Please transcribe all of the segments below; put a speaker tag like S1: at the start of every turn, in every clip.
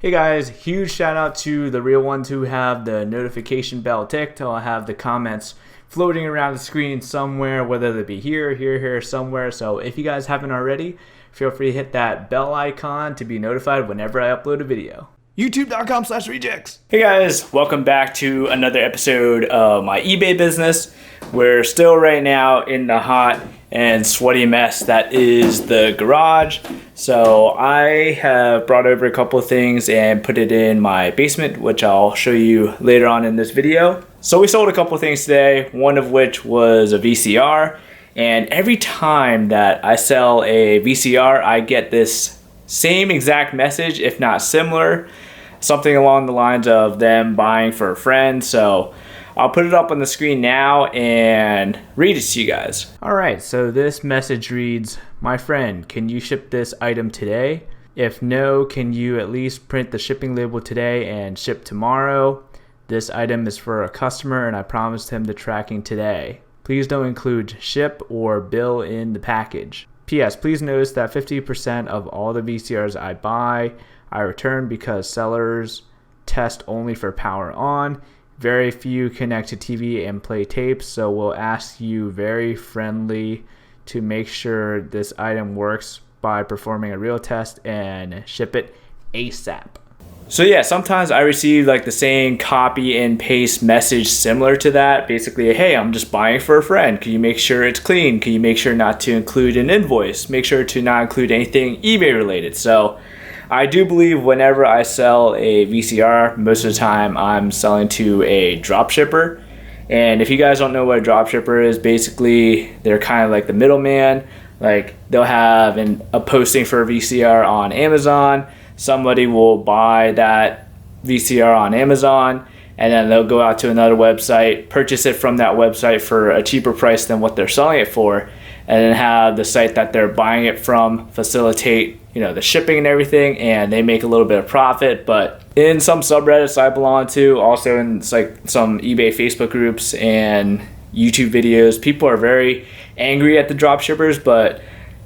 S1: Hey guys, huge shout out to the real ones who have the notification bell ticked. I'll have the comments floating around the screen somewhere, whether they be here, somewhere. So if you guys haven't already, feel free to hit that bell icon to be notified whenever I upload a video. YouTube.com/rejects. Hey guys, welcome back to another episode of my eBay business. We're still right now in the hot and sweaty mess that is the garage. So I have brought over a couple of things and put it in my basement, which I'll show you later on in this video. So we sold a couple of things today, one of which was a VCR. And every time that I sell a VCR, I get this same exact message, if not similar, something along the lines of them buying for a friend. So I'll put it up on the screen now and read it to you guys. Alright, so this message reads, "My friend, can you ship this item today? If no, can you at least print the shipping label today and ship tomorrow? This item is for a customer and I promised him the tracking today. Please don't include ship or bill in the package. P.S. Please notice that 50% of all the VCRs I buy, I return because sellers test only for power on. Very few connect to TV and play tapes, so we'll ask you very friendly to make sure this item works by performing a real test and ship it ASAP." So yeah, sometimes I receive like the same copy and paste message similar to that. Basically, hey, I'm just buying for a friend. Can you make sure it's clean? Can you make sure not to include an invoice? Make sure to not include anything eBay related. So I do believe whenever I sell a VCR, most of the time I'm selling to a drop shipper. And if you guys don't know what a drop shipper is, basically they're kind of like the middleman. Like they'll have a posting for a VCR on Amazon. Somebody will buy that VCR on Amazon and then they'll go out to another website, purchase it from that website for a cheaper price than what they're selling it for, and then have the site that they're buying it from facilitate, the shipping and everything, and they make a little bit of profit. But in some subreddits I belong to, also in like some eBay Facebook groups and YouTube videos, people are very angry at the drop shippers, but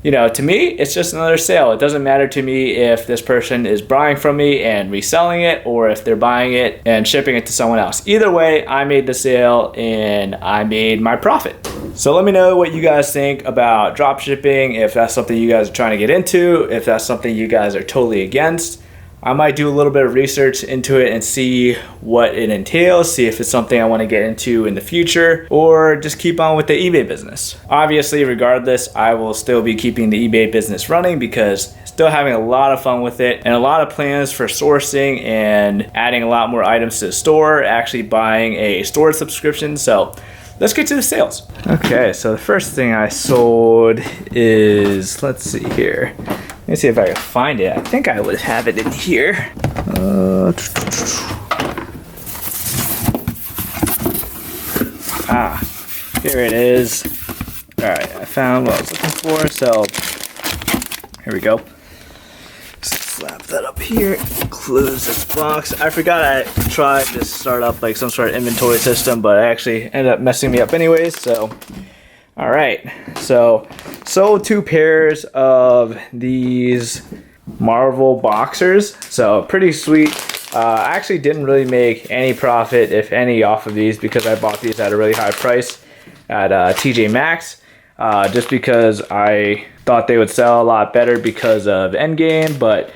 S1: to me, it's just another sale. It doesn't matter to me if this person is buying from me and reselling it or if they're buying it and shipping it to someone else. Either way, I made the sale and I made my profit. So let me know what you guys think about drop shipping, if that's something you guys are trying to get into, if that's something you guys are totally against. I might do a little bit of research into it and see what it entails, see if it's something I want to get into in the future, or just keep on with the eBay business. Obviously, regardless, I will still be keeping the eBay business running because still having a lot of fun with it and a lot of plans for sourcing and adding a lot more items to the store, actually buying a storage subscription. So let's get to the sales. Okay, so the first thing I sold is, let's see here. Let me see if I can find it. I think I would have it in here. Here it is. All right, I found what I was looking for. So here we go. Slap that up here. Close this box. I forgot I tried to start up like some sort of inventory system, but I actually ended up messing me up anyways. So all right, so sold 2 pairs of these Marvel boxers, so pretty sweet. I actually didn't really make any profit, if any, off of these because I bought these at a really high price at TJ Maxx, just because I thought they would sell a lot better because of Endgame, but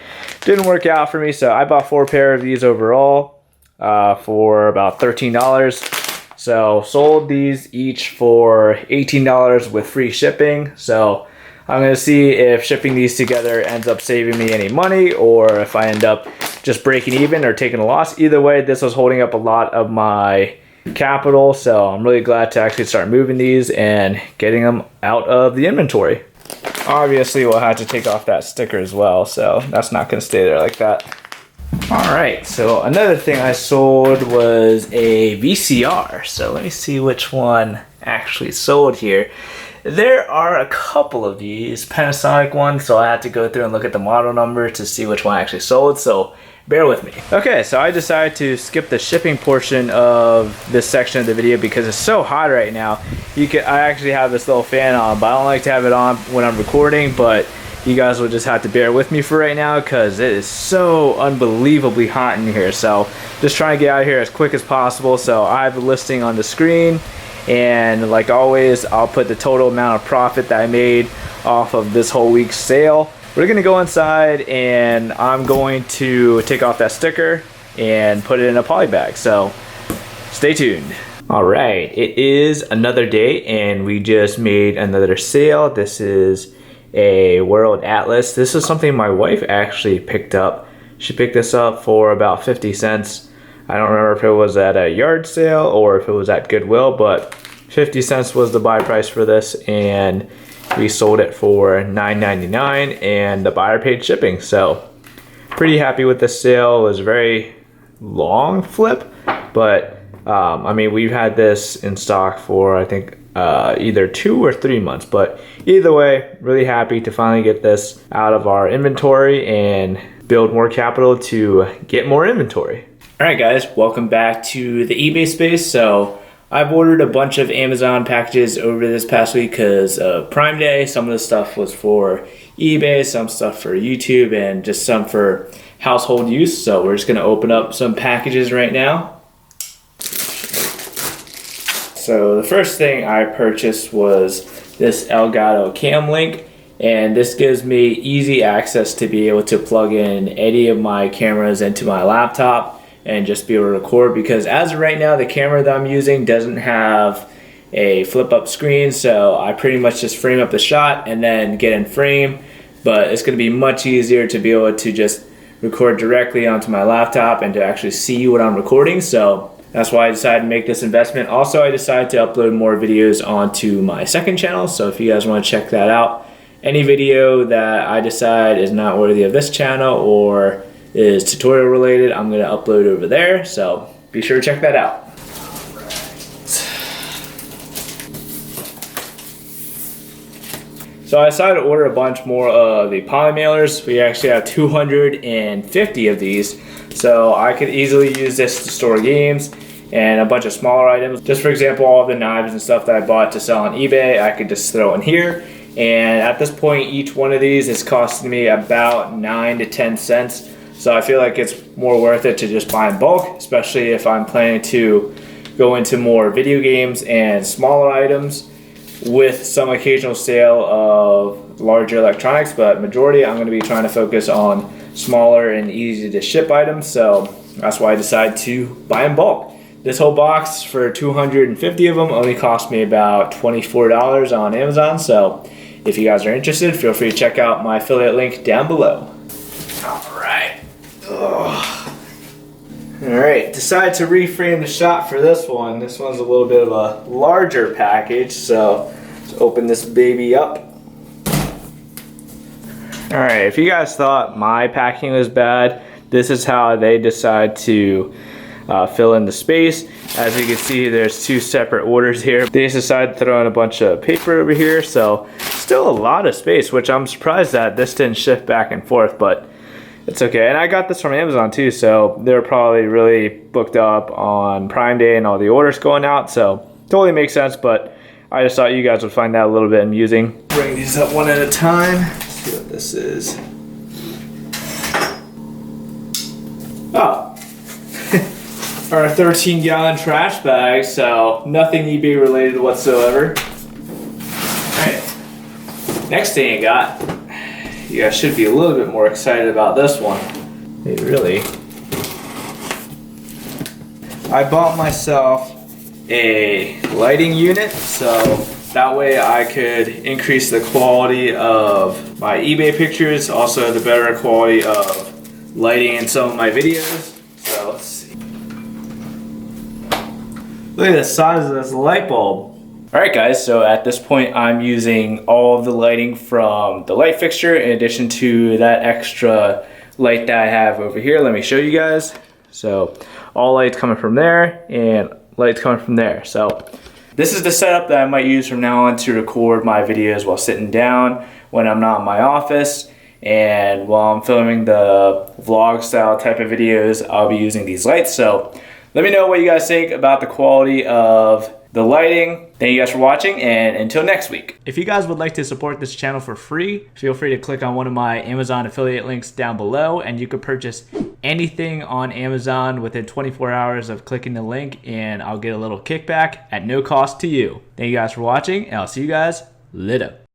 S1: didn't work out for me. So I bought 4 pair of these overall for about $13. So sold these each for $18 with free shipping. So I'm going to see if shipping these together ends up saving me any money or if I end up just breaking even or taking a loss. Either way, this was holding up a lot of my capital. So I'm really glad to actually start moving these and getting them out of the inventory. Obviously, we'll have to take off that sticker as well. So that's not going to stay there like that. Alright, so another thing I sold was a VCR. So let me see which one actually sold here. There are a couple of these Panasonic ones, so I had to go through and look at the model number to see which one actually sold, so bear with me. Okay, so I decided to skip the shipping portion of this section of the video because it's so hot right now. I actually have this little fan on, but I don't like to have it on when I'm recording, but you guys will just have to bear with me for right now because it is so unbelievably hot in here. So just trying to get out of here as quick as possible. So I have the listing on the screen, and like always, I'll put the total amount of profit that I made off of this whole week's sale. We're gonna go inside and I'm going to take off that sticker and put it in a poly bag. So stay tuned. All right, it is another day and we just made another sale. This is a World Atlas. This is something my wife actually picked up. She picked this up for about 50 cents. I don't remember if it was at a yard sale or if it was at Goodwill, but 50 cents was the buy price for this, and we sold it for $9.99 and the buyer paid shipping. So pretty happy with the sale. It was a very long flip, but I mean, we've had this in stock for I think either 2 or 3 months, but either way, really happy to finally get this out of our inventory and build more capital to get more inventory. All right, guys, welcome back to the eBay space. So I've ordered a bunch of Amazon packages over this past week because of Prime Day. Some of the stuff was for eBay, some stuff for YouTube, and just some for household use. So we're just gonna open up some packages right now. So the first thing I purchased was this Elgato Cam Link, and this gives me easy access to be able to plug in any of my cameras into my laptop and just be able to record, because as of right now, the camera that I'm using doesn't have a flip up screen, so I pretty much just frame up the shot and then get in frame, but it's gonna be much easier to be able to just record directly onto my laptop and to actually see what I'm recording. So that's why I decided to make this investment. Also, I decided to upload more videos onto my second channel, so if you guys want to check that out, any video that I decide is not worthy of this channel or is tutorial related, I'm going to upload over there, so be sure to check that out. So I decided to order a bunch more of the poly mailers. We actually have 250 of these, so I could easily use this to store games and a bunch of smaller items. Just for example, all of the knives and stuff that I bought to sell on eBay, I could just throw in here. And at this point, each one of these is costing me about 9 to 10 cents. So I feel like it's more worth it to just buy in bulk, especially if I'm planning to go into more video games and smaller items with some occasional sale of larger electronics, but majority I'm going to be trying to focus on smaller and easy to ship items. So that's why I decided to buy in bulk. This whole box for 250 of them only cost me about $24 on Amazon. So if you guys are interested, feel free to check out my affiliate link down below. All right. Alright, decided to reframe the shot for this one. This one's a little bit of a larger package, so let's open this baby up. Alright, if you guys thought my packing was bad, this is how they decide to fill in the space. As you can see, there's 2 separate orders here. They just decided to throw in a bunch of paper over here, so still a lot of space, which I'm surprised that this didn't shift back and forth, but it's okay. And I got this from Amazon too, so they're probably really booked up on Prime Day and all the orders going out, so totally makes sense, but I just thought you guys would find that a little bit amusing. Bring these up one at a time. Let's see what this is. Oh. Our 13-gallon trash bag, so nothing eBay related whatsoever. Alright. Next thing I got. You guys should be a little bit more excited about this one. Hey, really? I bought myself a lighting unit, so that way I could increase the quality of my eBay pictures, also the better quality of lighting in some of my videos. So let's see. Look at the size of this light bulb. Alright guys, so at this point I'm using all of the lighting from the light fixture in addition to that extra light that I have over here. Let me show you guys. So all lights coming from there and lights coming from there. So this is the setup that I might use from now on to record my videos while sitting down when I'm not in my office, and while I'm filming the vlog style type of videos I'll be using these lights. So let me know what you guys think about the quality of the lighting. Thank you guys for watching, and until next week. If you guys would like to support this channel for free, feel free to click on one of my Amazon affiliate links down below, and you could purchase anything on Amazon within 24 hours of clicking the link, and I'll get a little kickback at no cost to you. Thank you guys for watching, and I'll see you guys later.